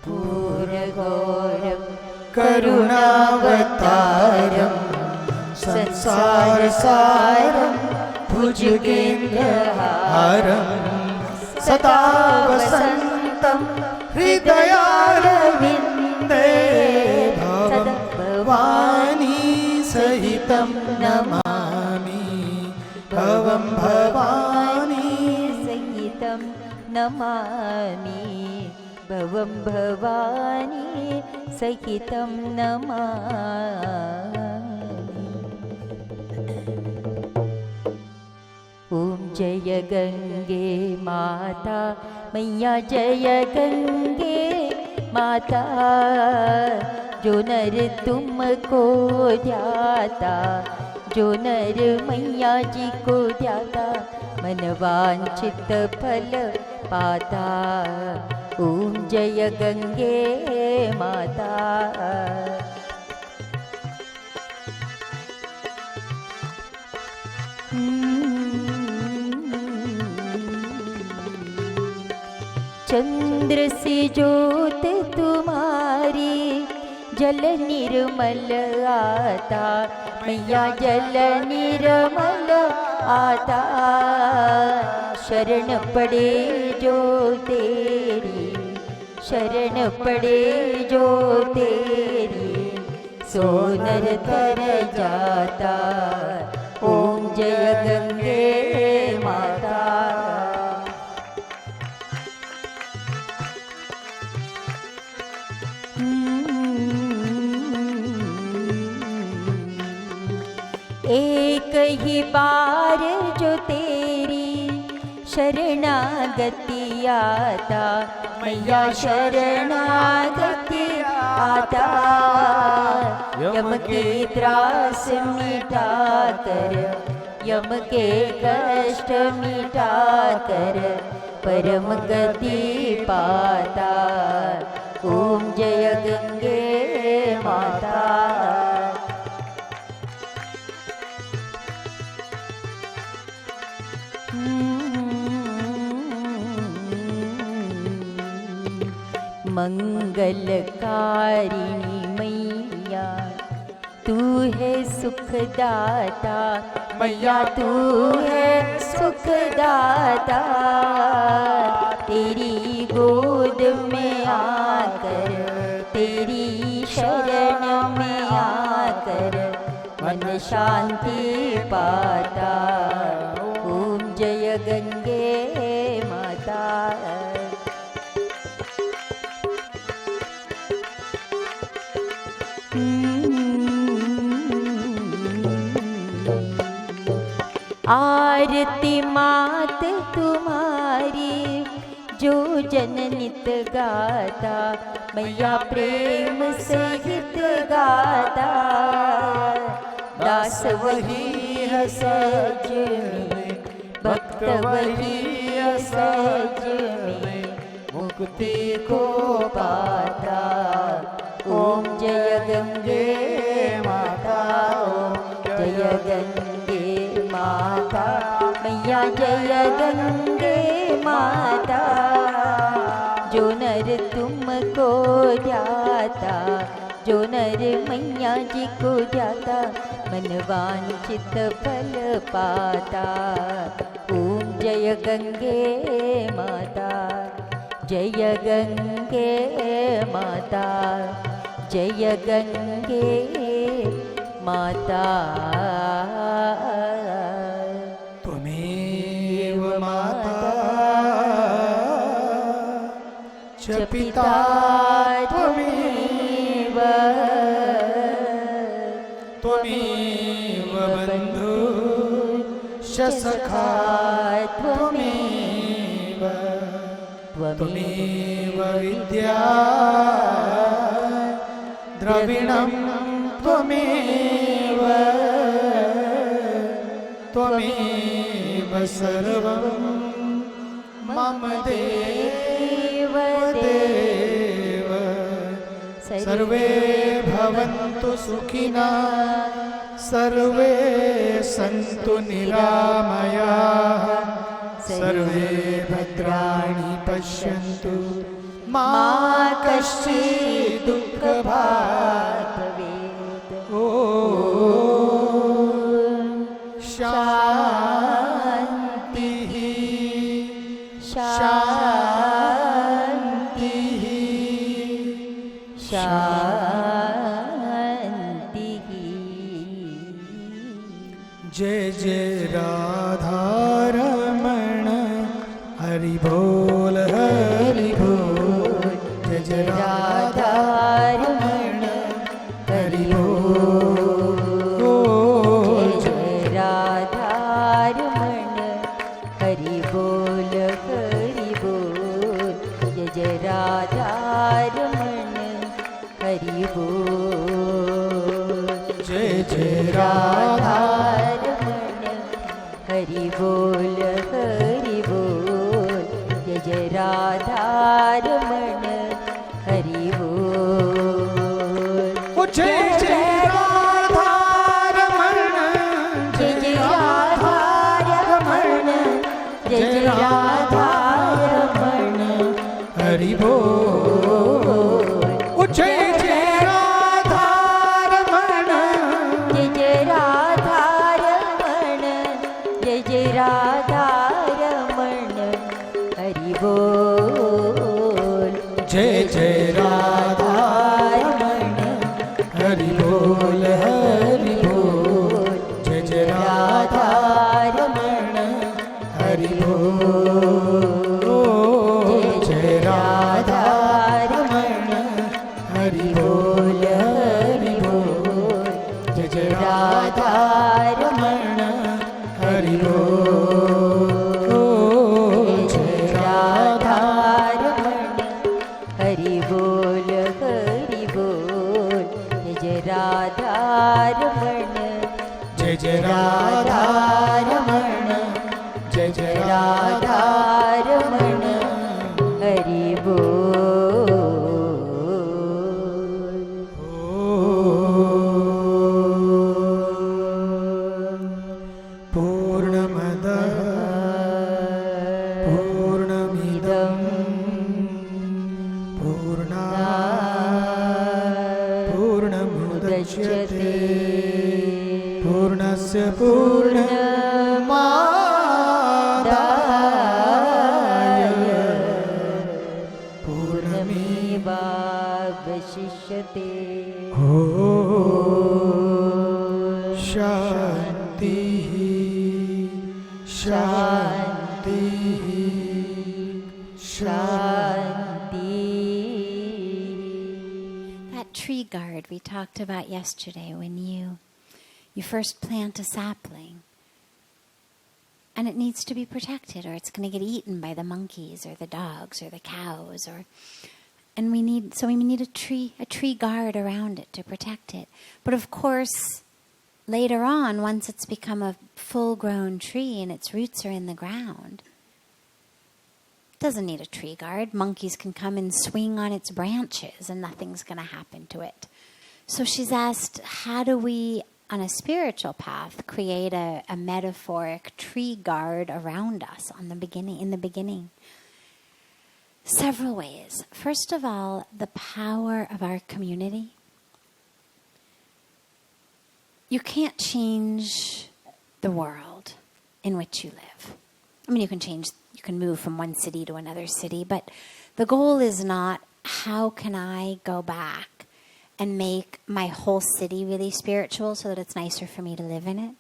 कर्पूरगौरं करुणावतारं संसारसारं भुजगेन्द्रहारं सदा वसन्तं हृदयारविन्दे भवं भवानी सहितं नमामि भवं भवानी सहितं नमामि भवं भवानी सहितं नमामि। ओम जय गंगे माता मैया जय गंगे माता, जो नर तुमको ध्याता, जो नर मैया जी को ध्याता, मन वांछित फल पाता। ओम जय गंगे माता। चंद्र सी ज्योत तुम्हारी जल निर्मल आता, मैया जल निर्मल आता। शरण पड़े जो तेरी, शरण पड़े जो तेरी, सो नर तर जाता। ओम जय गंगे माता। एक ही बार जो तेरी शरणागति आता, मैया शरणागति आता। यम के त्रास मिटा कर, यम के कष्ट मिटा कर, परम गति पाता। ओम जय गंगे माता। मंगलकारिणी मैया तू है सुखदाता, मैया तू है सुखदाता। तेरी गोद में आकर, तेरी शरण में आकर, मन शांति पाता। ओम जय गंगे माता। आरती मात तुम्हारी जो जन नित गाता, मैया प्रेम सहित गाता। दास वही है सज में, भक्त वही है सज में, मुक्ति को पाता। ओम जय गंगे माता। ओम जय गंगे माता, मैया जय गंगे माता। जो नर तुमको ध्याता, जो नर मैया जी को ध्याता, मन वांछित फल पाता। ओम जय गंगे माता। जय गंगे माता, जय गंगे माता। त्वमेव माता च पिता त्वमेव, त्वमेव बन्धुश्च सखा त्वमेव, त्वमेव विद्या द्रविणं त्वमेव, त्वमेव सर्वं मम देव देव। सर्वे भवन्तु सुखिनः, सर्वे सन्तु निरामयाः, सर्वे भद्राणि पश्यन्तु मा कश्चित् दुःखभाग् भवेत्। ॐ शान्तिः शान्तिः शान्तिः। जय जय राधारमण हरि बोल हरि बोल। जय जय राधारमण हरि बोल। जय राधारमण हरि बोल हरि बोल। जय जय राधारमण हरि बोल। जय जय राधा रमण हरि बोल हरि बोल। जय जय राधारमण हरि बोल। जय जय राधारमण जय जय राधारमण जय जय राधारमण हरि बोल। जय जय राधारमण जय जय राधारमण जय जय राधारमण हरि बोल। जय जय राधारमण हरि बोल हरि बोल। जय जय राधारमण हरि बोल। जय राधारमण हरि बोल हरि बोल। जय जय राधारमण हरि बोल। जय राधारमण हरि बोल हरि बोल। जय जय राधारमण जय जय राधारमण जय जय राधारमण हरि बोल। पूर्णमदः पूर्णमिदं पूर्णात् पूर्णमुदच्यते पूर्णस्य पूर्णमादाय पूर्णमेवावशिष्यते। ॐ शान्तिः शान्तिः That tree guard we talked about yesterday, when you first plant a sapling and it needs to be protected or it's going to get eaten by the monkeys or the dogs or the cows and we need a tree guard around it to protect it. But of course, later on, once it's become a full-grown tree and its roots are in the ground, it doesn't need a tree guard. Monkeys can come and swing on its branches and nothing's going to happen to it. So she's asked, how do we, on a spiritual path, create a metaphoric tree guard around us in the beginning? Several ways. First of all, the power of our community. You can't change the world in which you live. I mean, you can move from one city to another city, but the goal is not how can I go back and make my whole city really spiritual so that it's nicer for me to live in it.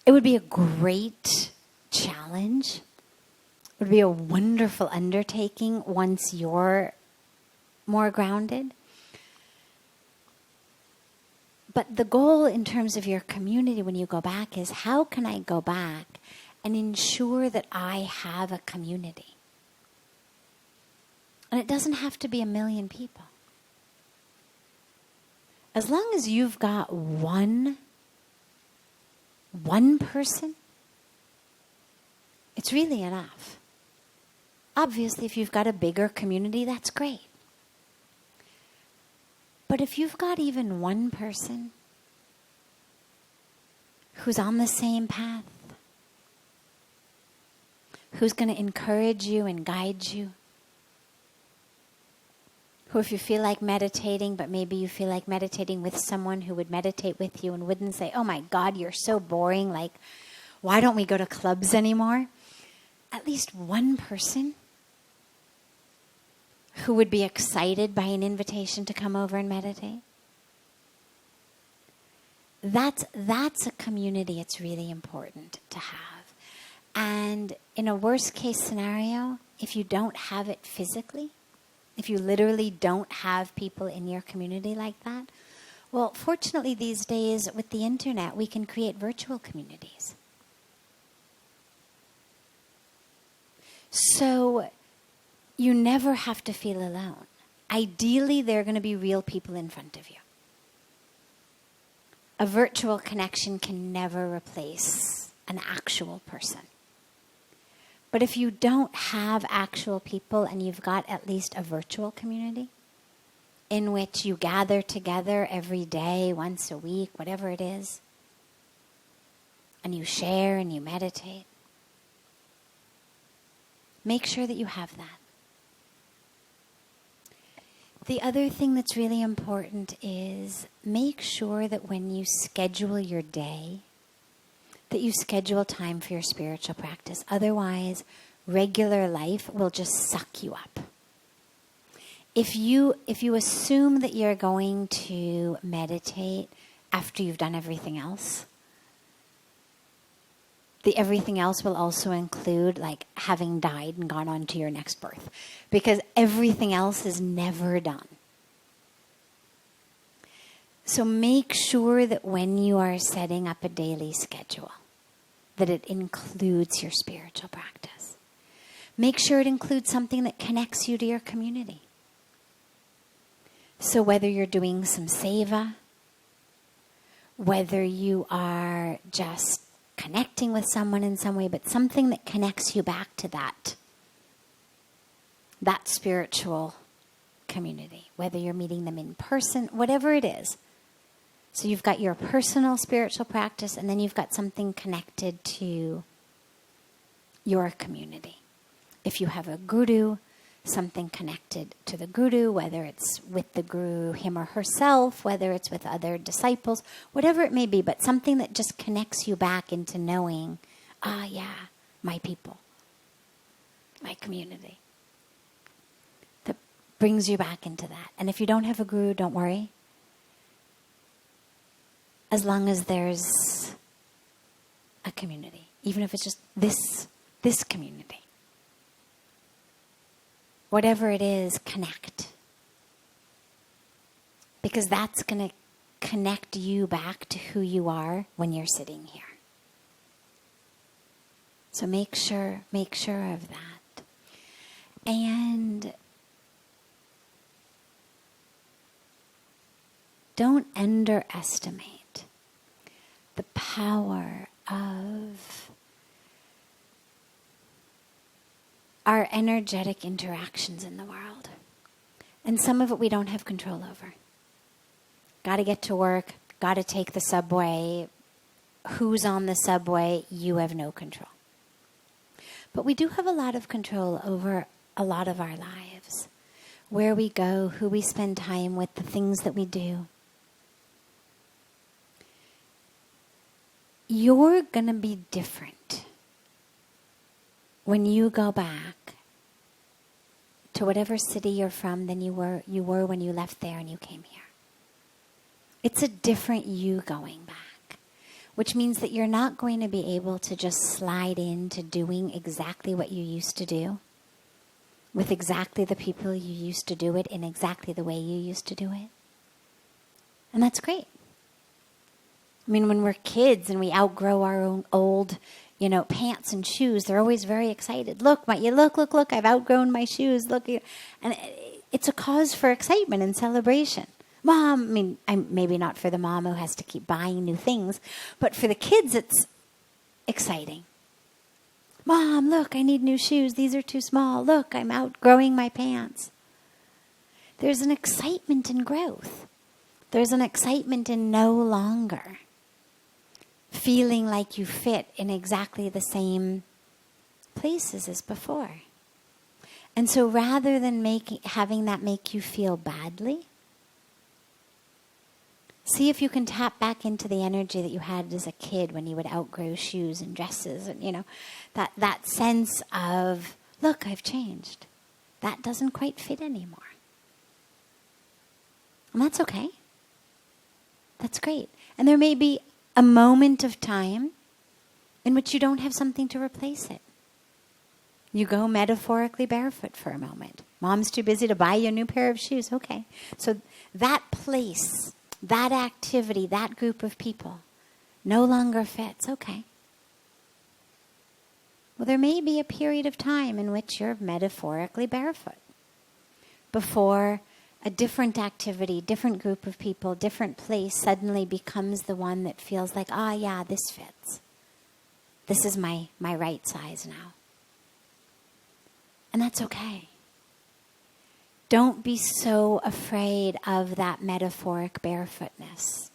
It would be a great challenge. It would be a wonderful undertaking once you're more grounded. But the goal in terms of your community when you go back is, how can I go back and ensure that I have a community? And it doesn't have to be 1 million people. As long as you've got one person, it's really enough. Obviously, if you've got a bigger community, that's great. But if you've got even one person who's on the same path, who's going to encourage you and guide you, who, if you feel like meditating, but maybe you feel like meditating with someone who would meditate with you and wouldn't say, oh my God, you're so boring, like, why don't we go to clubs anymore? At least one person who would be excited by an invitation to come over and meditate. That's a community it's really important to have. And in a worst case scenario, if you don't have it physically, if you literally don't have people in your community like that, well, fortunately these days with the internet, we can create virtual communities. So you never have to feel alone. Ideally, there are going to be real people in front of you. A virtual connection can never replace an actual person. But if you don't have actual people and you've got at least a virtual community in which you gather together every day, once a week, whatever it is, and you share and you meditate, make sure that you have that. The other thing that's really important is make sure that when you schedule your day, that you schedule time for your spiritual practice. Otherwise, regular life will just suck you up. If you assume that you're going to meditate after you've done everything else, the everything else will also include like having died and gone on to your next birth, because everything else is never done. So make sure that when you are setting up a daily schedule, that it includes your spiritual practice. Make sure it includes something that connects you to your community. So whether you're doing some seva, whether you are just connecting with someone in some way, but something that connects you back to that spiritual community, whether you're meeting them in person, whatever it is. So you've got your personal spiritual practice, and then you've got something connected to your community. If you have a guru, something connected to the guru, whether it's with the guru, him or herself, whether it's with other disciples, whatever it may be, but something that just connects you back into knowing, yeah, my people, my community. That brings you back into that. And if you don't have a guru, don't worry. As long as there's a community, even if it's just this community. Whatever it is, connect. Because that's going to connect you back to who you are when you're sitting here. So make sure of that. And don't underestimate the power of our energetic interactions in the world. And some of it we don't have control over. Got to get to work, got to take the subway. Who's on the subway? You have no control. But we do have a lot of control over a lot of our lives. Where we go, who we spend time with, the things that we do. You're going to be different when you go back to whatever city you're from than you were when you left there and you came here. It's a different you going back, which means that you're not going to be able to just slide into doing exactly what you used to do with exactly the people you used to do it in exactly the way you used to do it. And that's great. I mean, when we're kids and we outgrow our own old, pants and shoes, they're always very excited. Look, I've outgrown my shoes. Look. And it's a cause for excitement and celebration. Mom, maybe not for the mom who has to keep buying new things, but for the kids, it's exciting. Mom, look, I need new shoes. These are too small. Look, I'm outgrowing my pants. There's an excitement in growth. There's an excitement in no longer feeling like you fit in exactly the same places as before. And so rather than having that make you feel badly, see if you can tap back into the energy that you had as a kid when you would outgrow shoes and dresses, and that sense of, look, I've changed. That doesn't quite fit anymore. And that's okay. That's great. And there may be a moment of time in which you don't have something to replace it. You go metaphorically barefoot for a moment. Mom's too busy to buy you a new pair of shoes. Okay. So that place, that activity, that group of people no longer fits. Okay. Well, there may be a period of time in which you're metaphorically barefoot before a different activity, different group of people, different place suddenly becomes the one that feels like, yeah, this fits. This is my right size now. And that's okay. Don't be so afraid of that metaphoric barefootness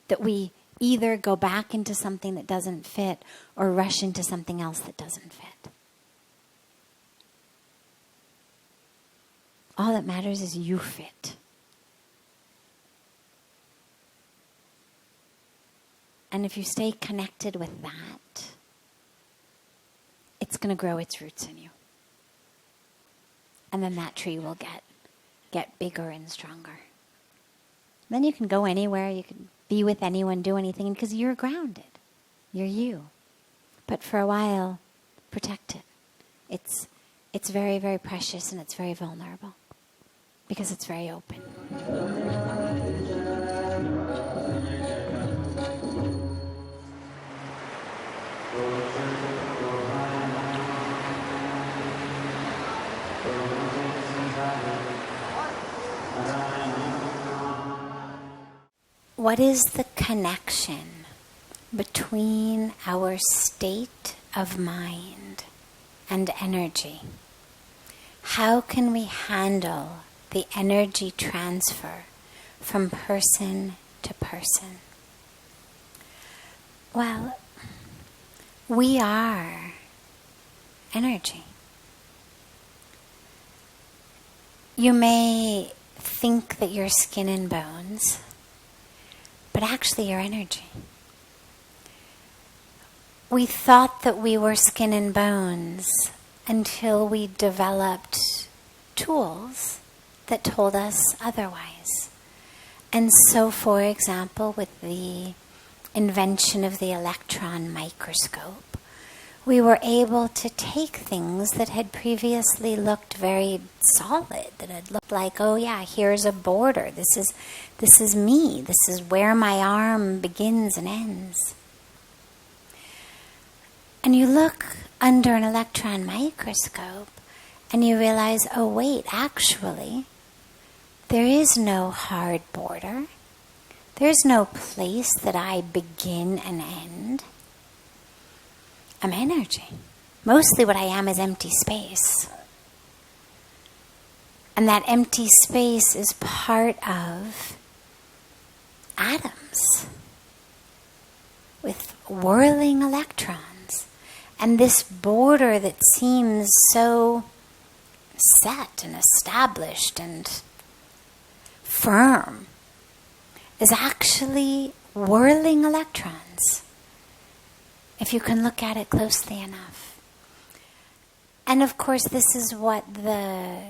that we either go back into something that doesn't fit or rush into something else that doesn't fit. All that matters is you fit. And if you stay connected with that, it's going to grow its roots in you. And then that tree will get bigger and stronger. Then you can go anywhere, you can be with anyone, do anything, because you're grounded. You're you. But for a while, protect it. It's very, very precious and it's very vulnerable because it's very open. What is the connection between our state of mind and energy? How can we handle the energy transfer from person to person? Well, we are energy. You may think that you're skin and bones, but actually you're energy. We thought that we were skin and bones until we developed tools that told us otherwise. And so, for example, with the invention of the electron microscope, we were able to take things that had previously looked very solid, that had looked like, oh yeah, here's a border, this is me, this is where my arm begins and ends. And you look under an electron microscope and you realize, oh wait, actually, there is no hard border. There's no place that I begin and end. I'm energy. Mostly what I am is empty space. And that empty space is part of atoms with whirling electrons. And this border that seems so set and established and firm is actually whirling electrons, if you can look at it closely enough. And of course, this is what the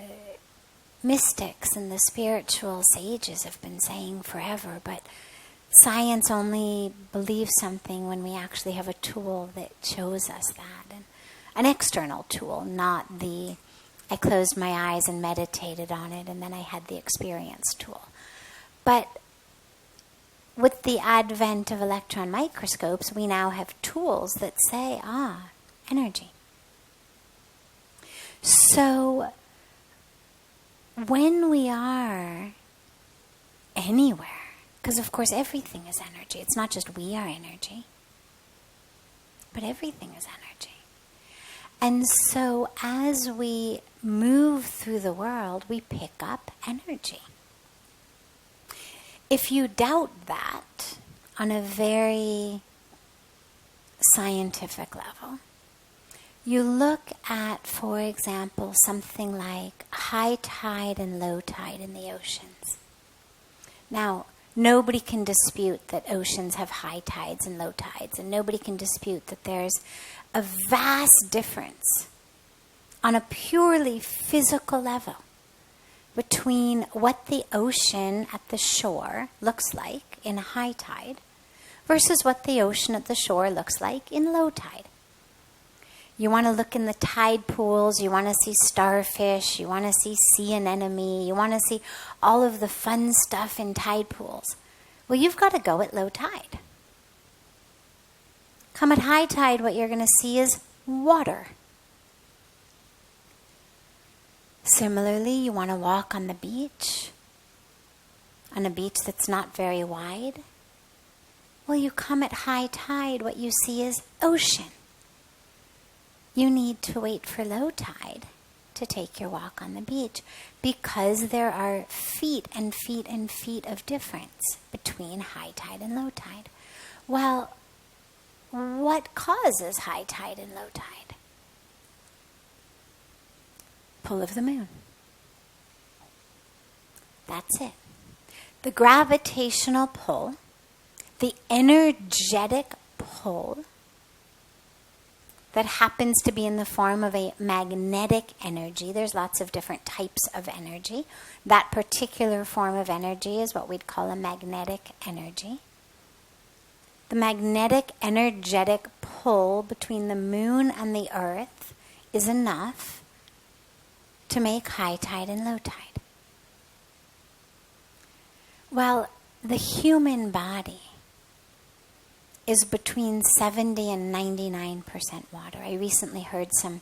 mystics and the spiritual sages have been saying forever, but science only believes something when we actually have a tool that shows us that. And an external tool, not the I closed my eyes and meditated on it and then I had the experience tool. But with the advent of electron microscopes, we now have tools that say, energy. So when we are anywhere, because of course everything is energy, it's not just we are energy, but everything is energy. And so as we move through the world, we pick up energy. If you doubt that on a very scientific level, You look at, for example, something like high tide and low tide in the oceans. Now, nobody can dispute that oceans have high tides and low tides, and nobody can dispute that there's a vast difference on a purely physical level between what the ocean at the shore looks like in high tide versus what the ocean at the shore looks like in low tide. You want to look in the tide pools, you want to see starfish, you want to see sea anemone, you want to see all of the fun stuff in tide pools. Well, you've got to go at low tide. Come at high tide, what you're going to see is water. Similarly, you want to walk on a beach that's not very wide. Well, you come at high tide, what you see is ocean. You need to wait for low tide to take your walk on the beach because there are feet and feet and feet of difference between high tide and low tide. Well, what causes high tide and low tide? Pull of the moon. That's it. The gravitational pull, the energetic pull that happens to be in the form of a magnetic energy. There's lots of different types of energy. That particular form of energy is what we'd call a magnetic energy. The magnetic energetic pull between the moon and the earth is enough to make high tide and low tide. Well, the human body is between 70 and 99% water. I recently heard some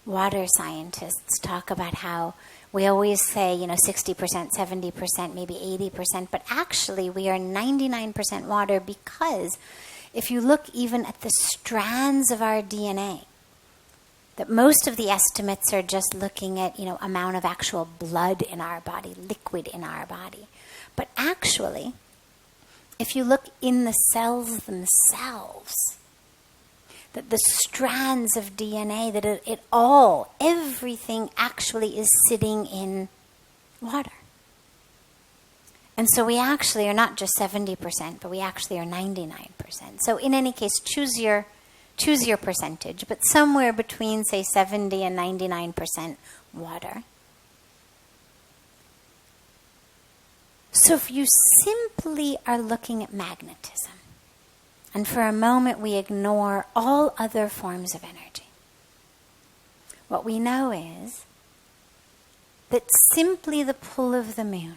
water scientists talk about how we always say, 60%, 70%, maybe 80%, but actually we are 99% water because if you look even at the strands of our DNA, that most of the estimates are just looking at, amount of actual blood in our body, liquid in our body. But actually, if you look in the cells themselves, that the strands of DNA, that everything actually is sitting in water. And so we actually are not just 70%, but we actually are 99%. So in any case, choose your percentage, but somewhere between, say, 70 and 99% water. So if you simply are looking at magnetism, and for a moment we ignore all other forms of energy, what we know is that simply the pull of the moon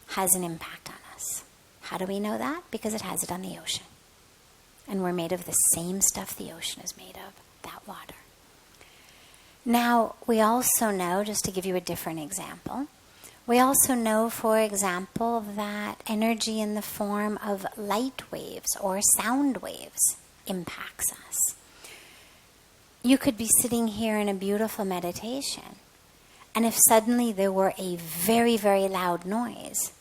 has an impact on us. How do we know that? Because it has it on the ocean. And we're made of the same stuff the ocean is made of, that water. Now, we also know, just to give you a different example, we also know, for example, that energy in the form of light waves or sound waves impacts us. You could be sitting here in a beautiful meditation, and if suddenly there were a very, very loud noise,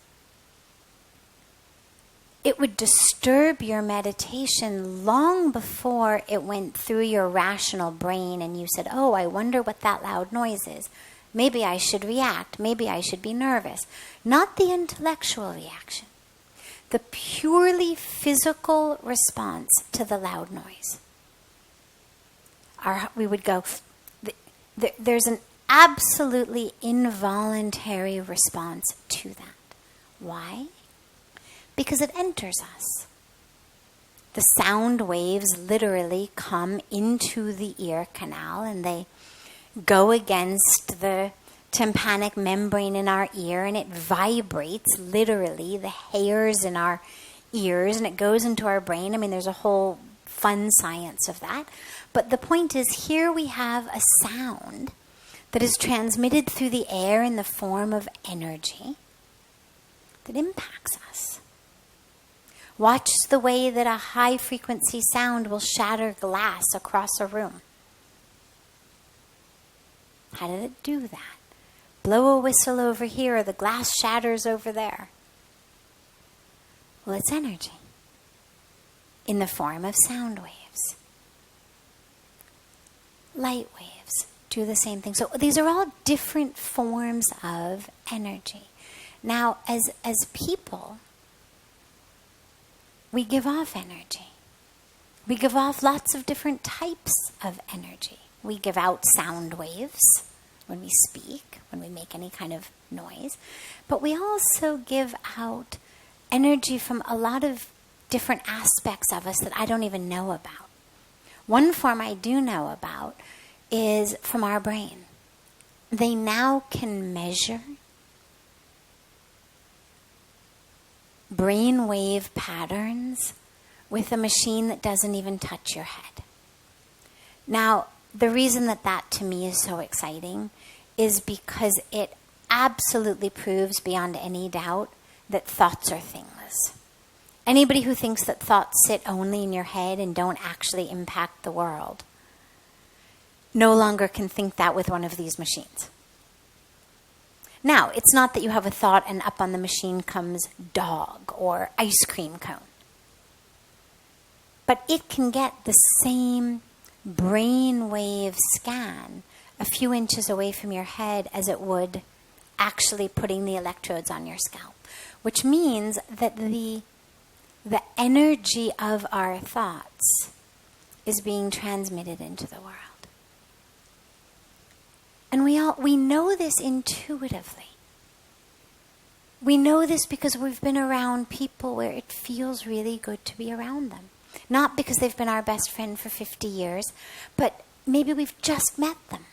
it would disturb your meditation long before it went through your rational brain and you said, oh, I wonder what that loud noise is. Maybe I should react. Maybe I should be nervous. Not the intellectual reaction. The purely physical response to the loud noise. We would go, there's an absolutely involuntary response to that. Why? Because it enters us. The sound waves literally come into the ear canal and they go against the tympanic membrane in our ear and it vibrates literally the hairs in our ears and it goes into our brain. I mean, there's a whole fun science of that. But the point is, here we have a sound that is transmitted through the air in the form of energy that impacts us. Watch the way that a high-frequency sound will shatter glass across a room. How did it do that? Blow a whistle over here, the glass shatters over there. Well, it's energy in the form of sound waves. light waves do the same thing. So these are all different forms of energy. Now, as people, we give off energy. We give off lots of different types of energy. We give out sound waves when we speak, when we make any kind of noise. But we also give out energy from a lot of different aspects of us that I don't even know about. One form I do know about is from our brain. They now can measure brain wave patterns with a machine that doesn't even touch your head. Now, the reason that to me is so exciting is because it absolutely proves beyond any doubt that thoughts are things. Anybody who thinks that thoughts sit only in your head and don't actually impact the world no longer can think that with one of these machines. Now, it's not that you have a thought and up on the machine comes dog or ice cream cone. But it can get the same brainwave scan a few inches away from your head as it would actually putting the electrodes on your scalp. Which means that the energy of our thoughts is being transmitted into the world. And we know this intuitively. We know this because we've been around people where it feels really good to be around them. Not because they've been our best friend for 50 years, but maybe we've just met them.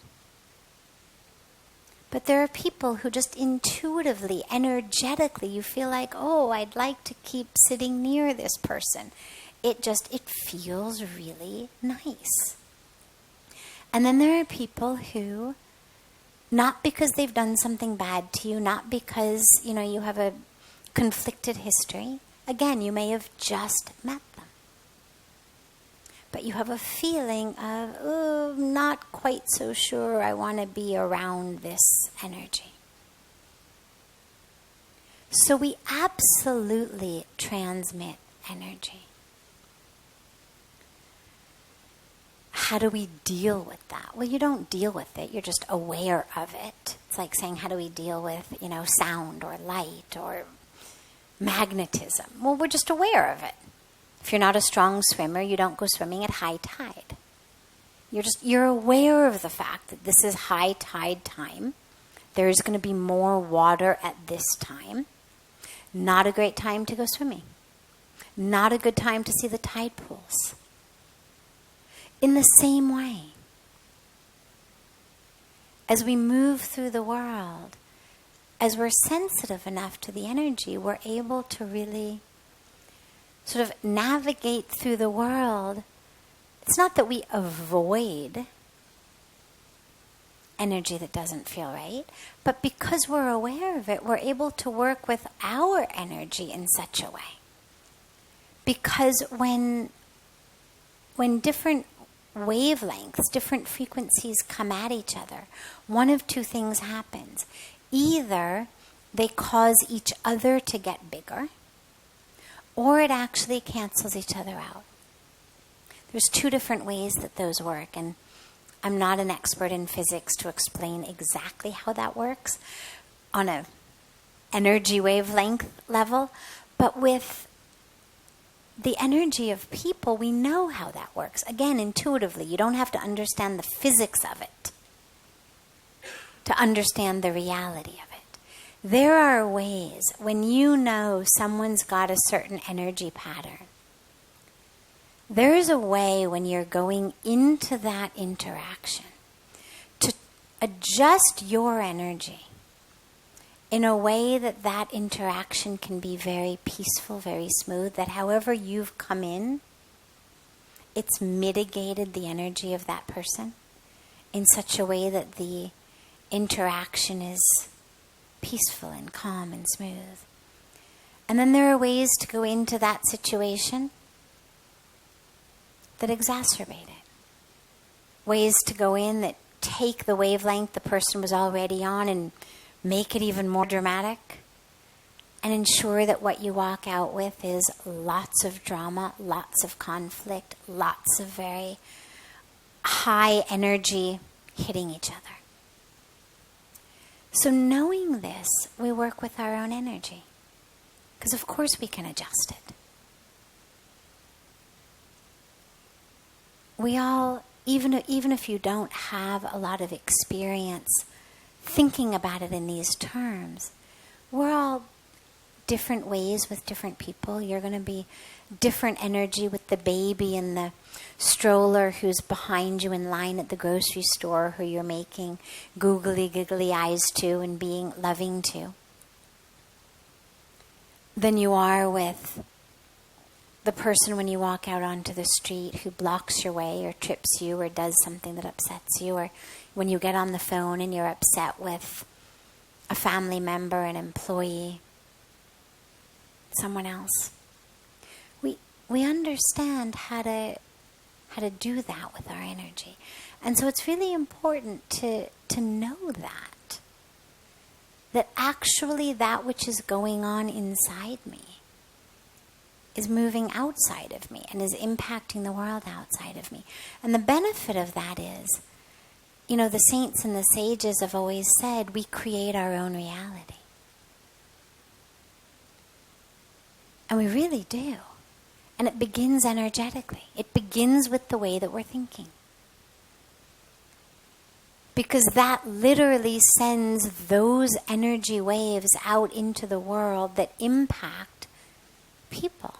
But there are people who just intuitively, energetically, you feel like, oh, I'd like to keep sitting near this person. It feels really nice. And then there are people who, not because they've done something bad to you, not because, you have a conflicted history. Again, you may have just met them. But you have a feeling of, oh, not quite so sure I want to be around this energy. So we absolutely transmit energy. How do we deal with that? Well, you don't deal with it. You're just aware of it. It's like saying, how do we deal with, sound or light or magnetism? Well, we're just aware of it. If you're not a strong swimmer, you don't go swimming at high tide. You're aware of the fact that this is high tide time. There is going to be more water at this time. Not a great time to go swimming. Not a good time to see the tide pools. In the same way, as we move through the world, as we're sensitive enough to the energy, we're able to really sort of navigate through the world. It's not that we avoid energy that doesn't feel right, but because we're aware of it, we're able to work with our energy in such a way. Because when different wavelengths, different frequencies come at each other, one of two things happens. Either they cause each other to get bigger, or it actually cancels each other out. There's two different ways that those work, and I'm not an expert in physics to explain exactly how that works on an energy wavelength level, but with the energy of people, we know how that works. Again, intuitively. You don't have to understand the physics of it to understand the reality of it. There are ways when you know someone's got a certain energy pattern. There is a way when you're going into that interaction to adjust your energy in a way that that interaction can be very peaceful, very smooth, that however you've come in, it's mitigated the energy of that person in such a way that the interaction is peaceful and calm and smooth. And then there are ways to go into that situation that exacerbate it. Ways to go in that take the wavelength the person was already on and make it even more dramatic, and ensure that what you walk out with is lots of drama, lots of conflict, lots of very high energy hitting each other. So knowing this, we work with our own energy. Because of course we can adjust it. We all, even if you don't have a lot of experience thinking about it in these terms, we're all different ways with different people. You're going to be different energy with the baby in the stroller who's behind you in line at the grocery store, who you're making googly giggly eyes to and being loving to, than you are with the person when you walk out onto the street who blocks your way or trips you or does something that upsets you, or when you get on the phone and you're upset with a family member, an employee, someone else. We understand how to do that with our energy. And so it's really important to know that actually that which is going on inside me is moving outside of me and is impacting the world outside of me. And the benefit of that is, the saints and the sages have always said we create our own reality. And we really do. And it begins energetically. It begins with the way that we're thinking. Because that literally sends those energy waves out into the world that impact people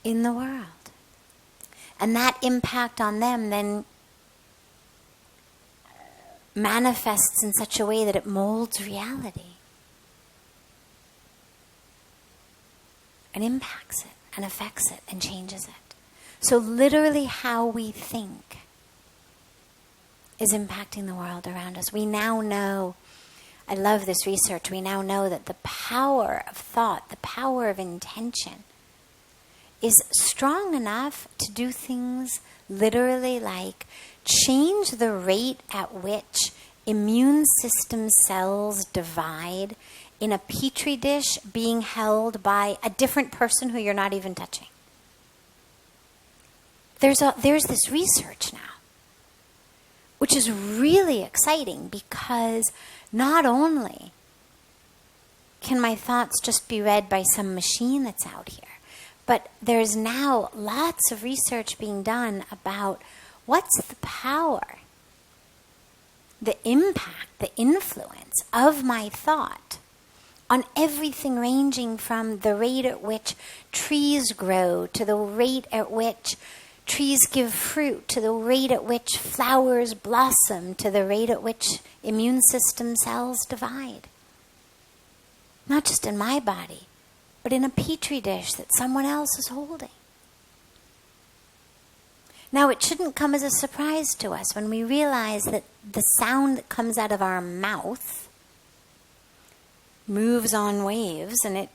in the world. And that impact on them then manifests in such a way that it molds reality and impacts it and affects it and changes it. So literally how we think is impacting the world around us. We now know, I love this research, we now know that the power of thought, the power of intention is strong enough to do things literally like change the rate at which immune system cells divide in a petri dish being held by a different person who you're not even touching. There's this research now, which is really exciting because not only can my thoughts just be read by some machine that's out here, but there's now lots of research being done about what's the power, the impact, the influence of my thought on everything ranging from the rate at which trees grow, to the rate at which trees give fruit, to the rate at which flowers blossom, to the rate at which immune system cells divide. Not just in my body, but in a petri dish that someone else is holding. Now, it shouldn't come as a surprise to us when we realize that the sound that comes out of our mouth moves on waves and it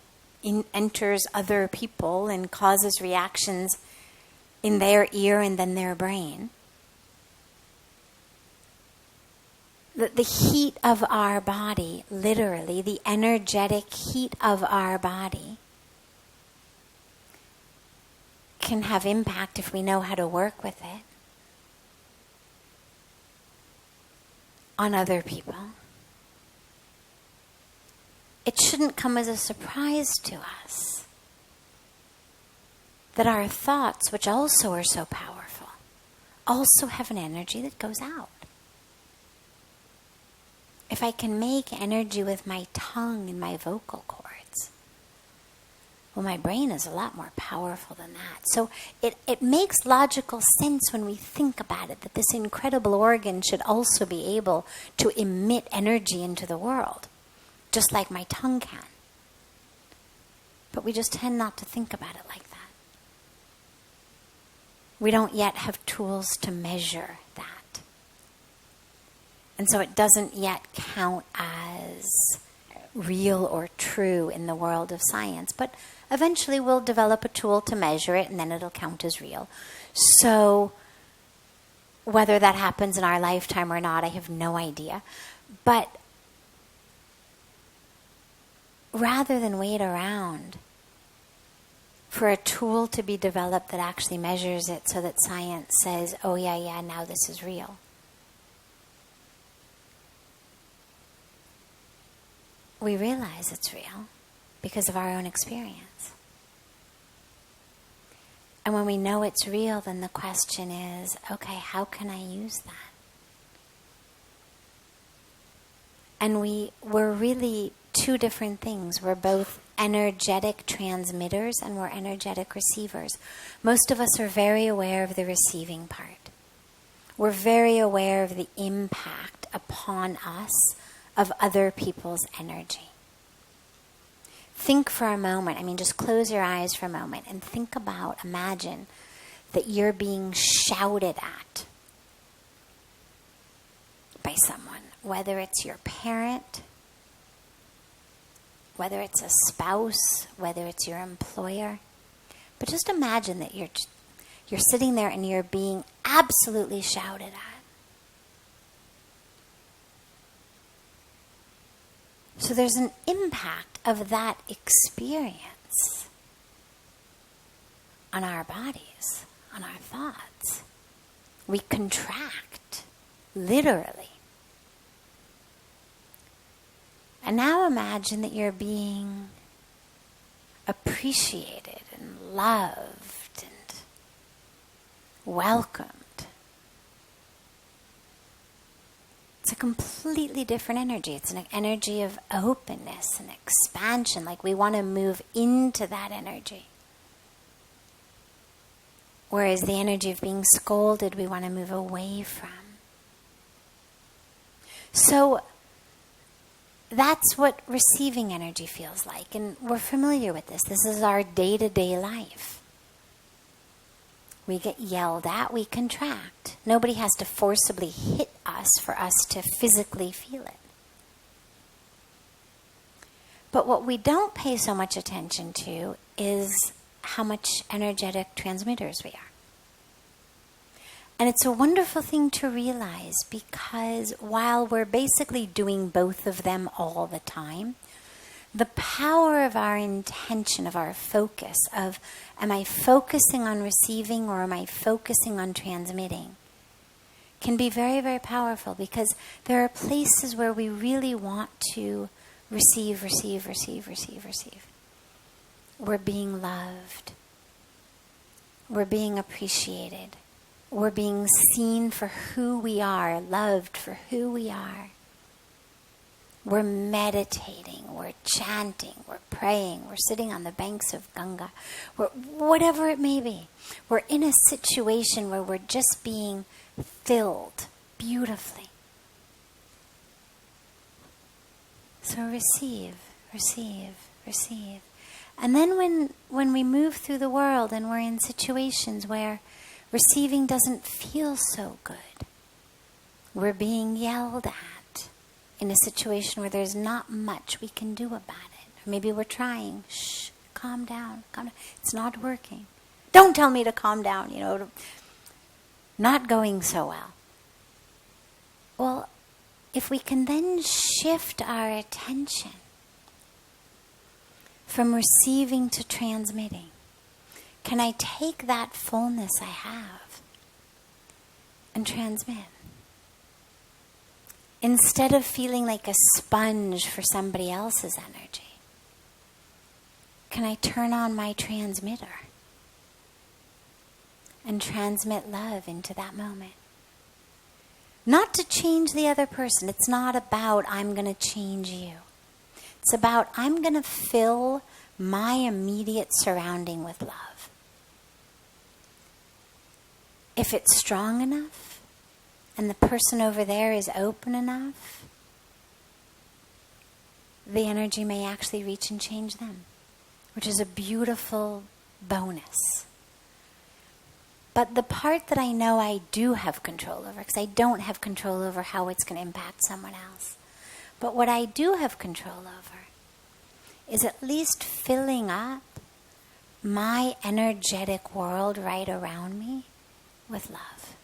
enters other people and causes reactions in their ear and then their brain. The heat of our body, literally, the energetic heat of our body, can have impact if we know how to work with it on other people. It shouldn't come as a surprise to us that our thoughts, which also are so powerful, also have an energy that goes out. If I can make energy with my tongue and my vocal cords, well, my brain is a lot more powerful than that. So it makes logical sense when we think about it that this incredible organ should also be able to emit energy into the world, just like my tongue can. But we just tend not to think about it like that. We don't yet have tools to measure that. And so it doesn't yet count as real or true in the world of science. But eventually we'll develop a tool to measure it, and then it'll count as real. So whether that happens in our lifetime or not, I have no idea. But rather than wait around for a tool to be developed that actually measures it so that science says, oh yeah, now this is real. We realize it's real because of our own experience. And when we know it's real, then the question is, okay, how can I use that? And we're really two different things. We're both energetic transmitters and we're energetic receivers. Most of us are very aware of the receiving part. We're very aware of the impact upon us of other people's energy. Think for a moment, just close your eyes for a moment and imagine that you're being shouted at by someone, whether it's your parent, whether it's a spouse, whether it's your employer. But just imagine that you're sitting there and you're being absolutely shouted at. So there's an impact of that experience on our bodies, on our thoughts. We contract, literally. And now imagine that you're being appreciated and loved and welcomed. It's a completely different energy. It's an energy of openness and expansion, like we want to move into that energy. Whereas the energy of being scolded, we want to move away from. So that's what receiving energy feels like. And we're familiar with this. This is our day-to-day life. We get yelled at, we contract. Nobody has to forcibly hit us for us to physically feel it. But what we don't pay so much attention to is how much energetic transmitters we are. And it's a wonderful thing to realize, because while we're basically doing both of them all the time, the power of our intention, of our focus, of am I focusing on receiving or am I focusing on transmitting, can be very, very powerful, because there are places where we really want to receive. We're being loved. We're being appreciated. We're being seen for who we are, loved for who we are. We're meditating, we're chanting, we're praying, we're sitting on the banks of Ganga, whatever it may be. We're in a situation where we're just being filled beautifully. So receive. And then when we move through the world and we're in situations where receiving doesn't feel so good, we're being yelled at in a situation where there's not much we can do about it. Or maybe we're trying, calm down. It's not working. Don't tell me to calm down, not going so well. Well, if we can then shift our attention from receiving to transmitting, can I take that fullness I have and transmit? Instead of feeling like a sponge for somebody else's energy, can I turn on my transmitter and transmit love into that moment? Not to change the other person. It's not about I'm going to change you. It's about I'm going to fill my immediate surrounding with love. If it's strong enough, and the person over there is open enough, the energy may actually reach and change them, which is a beautiful bonus. But the part that I know I do have control over, because I don't have control over how it's going to impact someone else, but what I do have control over is at least filling up my energetic world right around me with love.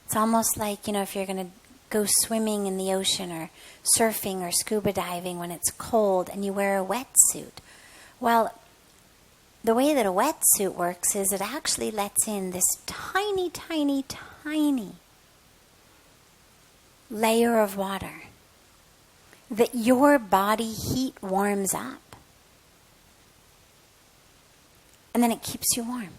It's almost like, if you're going to go swimming in the ocean or surfing or scuba diving when it's cold and you wear a wetsuit. Well, the way that a wetsuit works is it actually lets in this tiny, tiny, tiny layer of water that your body heat warms up. And then it keeps you warm.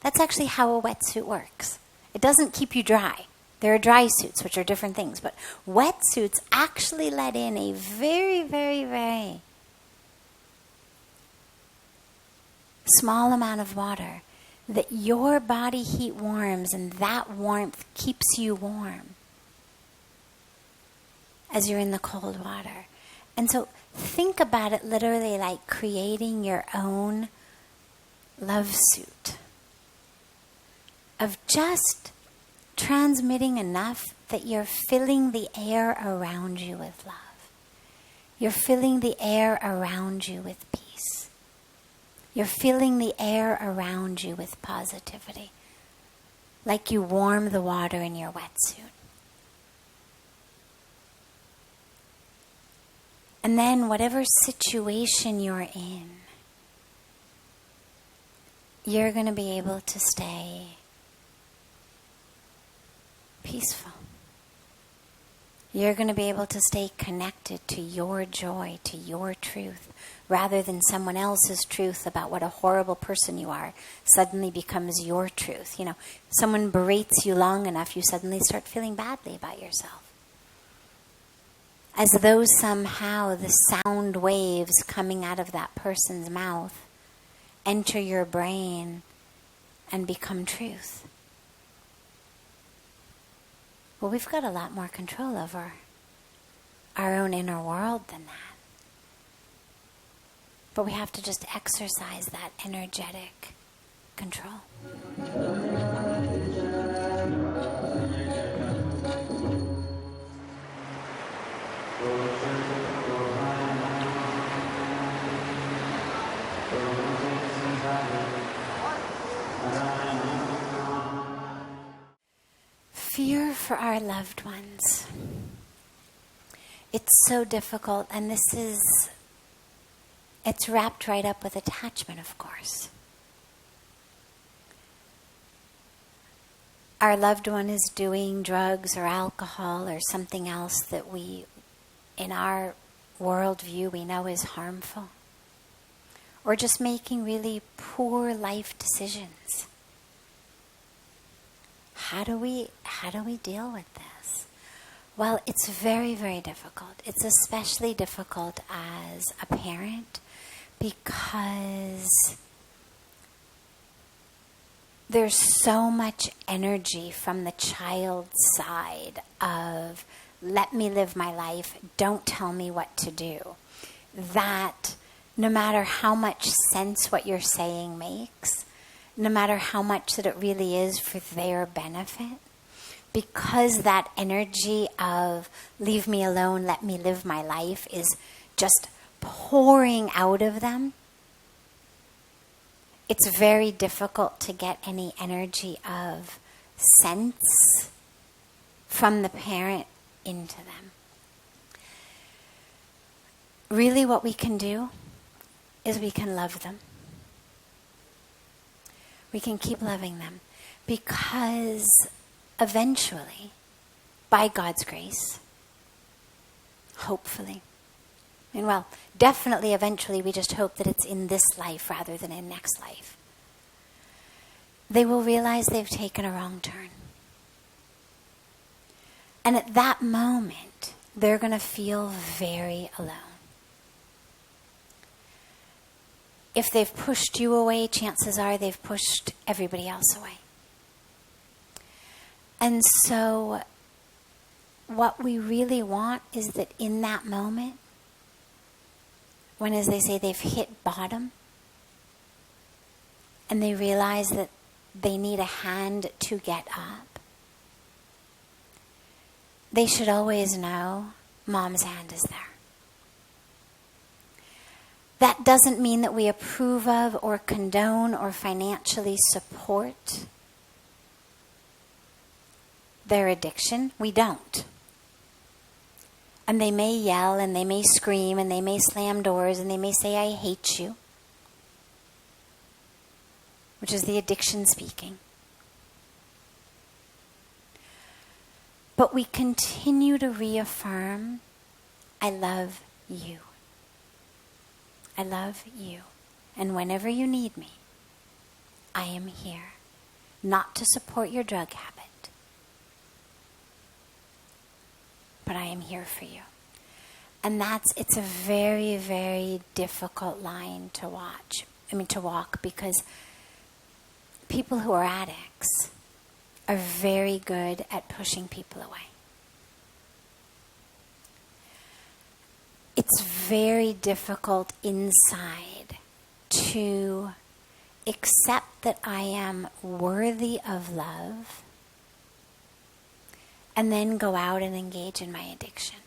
That's actually how a wetsuit works. It doesn't keep you dry. There are dry suits, which are different things. But wetsuits actually let in a very, very, very small amount of water that your body heat warms, and that warmth keeps you warm as you're in the cold water. And so think about it literally like creating your own love suit of just transmitting enough that you're filling the air around you with love. You're filling the air around you with peace. You're filling the air around you with positivity, like you warm the water in your wetsuit. And then whatever situation you're in, you're going to be able to stay peaceful. You're going to be able to stay connected to your joy, to your truth, rather than someone else's truth about what a horrible person you are suddenly becomes your truth. You know, someone berates you long enough, you suddenly start feeling badly about yourself. As though somehow the sound waves coming out of that person's mouth enter your brain and become truth. Well, we've got a lot more control over our own inner world than that. But we have to just exercise that energetic control. Fear for our loved ones. It's so difficult, and it's wrapped right up with attachment, of course. Our loved one is doing drugs or alcohol or something else that we, in our worldview, we know is harmful. Or just making really poor life decisions. How do we deal with this? Well, it's very, very difficult. It's especially difficult as a parent because there's so much energy from the child's side of, let me live my life, don't tell me what to do. That no matter how much sense what you're saying makes, no matter how much that it really is for their benefit, because that energy of leave me alone, let me live my life is just pouring out of them, it's very difficult to get any energy of sense from the parent into them. Really what we can do is we can love them. We can keep loving them because eventually, by God's grace, hopefully, and well, definitely eventually we just hope that it's in this life rather than in next life, they will realize they've taken a wrong turn. And at that moment, they're going to feel very alone. If they've pushed you away, chances are they've pushed everybody else away. And so what we really want is that in that moment, when, as they say, they've hit bottom, and they realize that they need a hand to get up, they should always know Mom's hand is there. That doesn't mean that we approve of or condone or financially support their addiction. We don't. And they may yell and they may scream and they may slam doors and they may say, I hate you, which is the addiction speaking. But we continue to reaffirm, I love you. I love you. And whenever you need me, I am here. Not to support your drug habit, but I am here for you. And it's a very, very difficult line to walk, because people who are addicts are very good at pushing people away. It's very difficult inside to accept that I am worthy of love and then go out and engage in my addiction.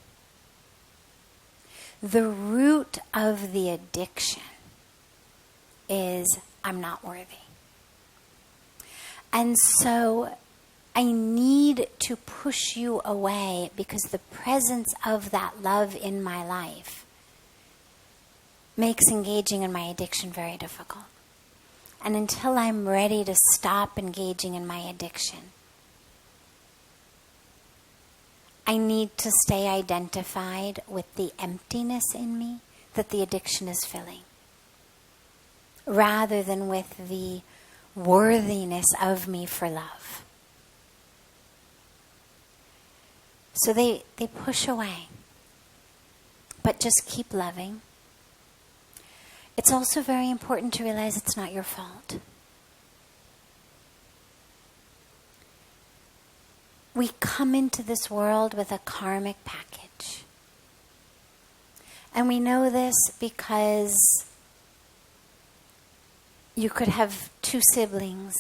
The root of the addiction is I'm not worthy. And so I need to push you away because the presence of that love in my life makes engaging in my addiction very difficult. And until I'm ready to stop engaging in my addiction, I need to stay identified with the emptiness in me that the addiction is filling, rather than with the worthiness of me for love. So they push away, but just keep loving. It's also very important to realize it's not your fault. We come into this world with a karmic package. And we know this because you could have two siblings,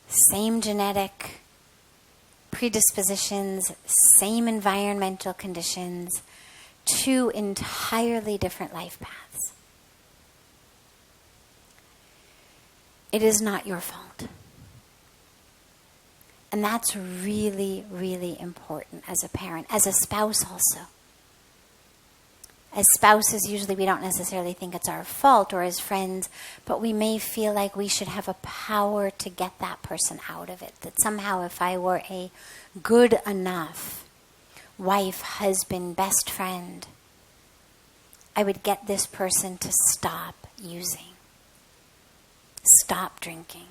same genetic predispositions, same environmental conditions, two entirely different life paths. It is not your fault. And that's really, really important as a parent, as a spouse also. As spouses, usually we don't necessarily think it's our fault, or as friends, but we may feel like we should have a power to get that person out of it. That somehow if I were a good enough wife, husband, best friend, I would get this person to stop using, stop drinking.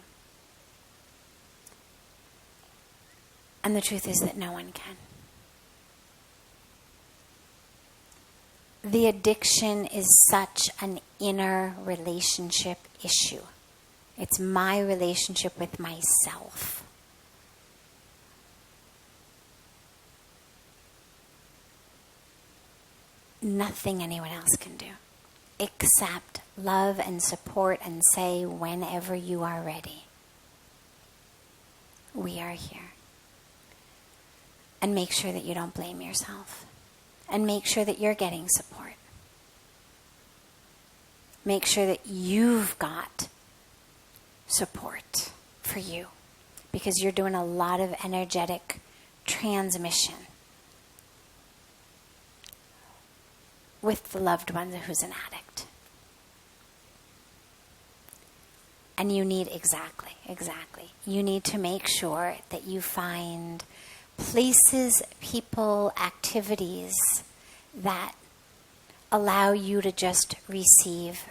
And the truth is that no one can. The addiction is such an inner relationship issue. It's my relationship with myself. Nothing anyone else can do except love and support and say, whenever you are ready, we are here. And make sure that you don't blame yourself. And make sure that you're getting support. Make sure that you've got support for you. Because you're doing a lot of energetic transmission with the loved one who's an addict. And you need exactly. You need to make sure that you find places, people, activities that allow you to just receive.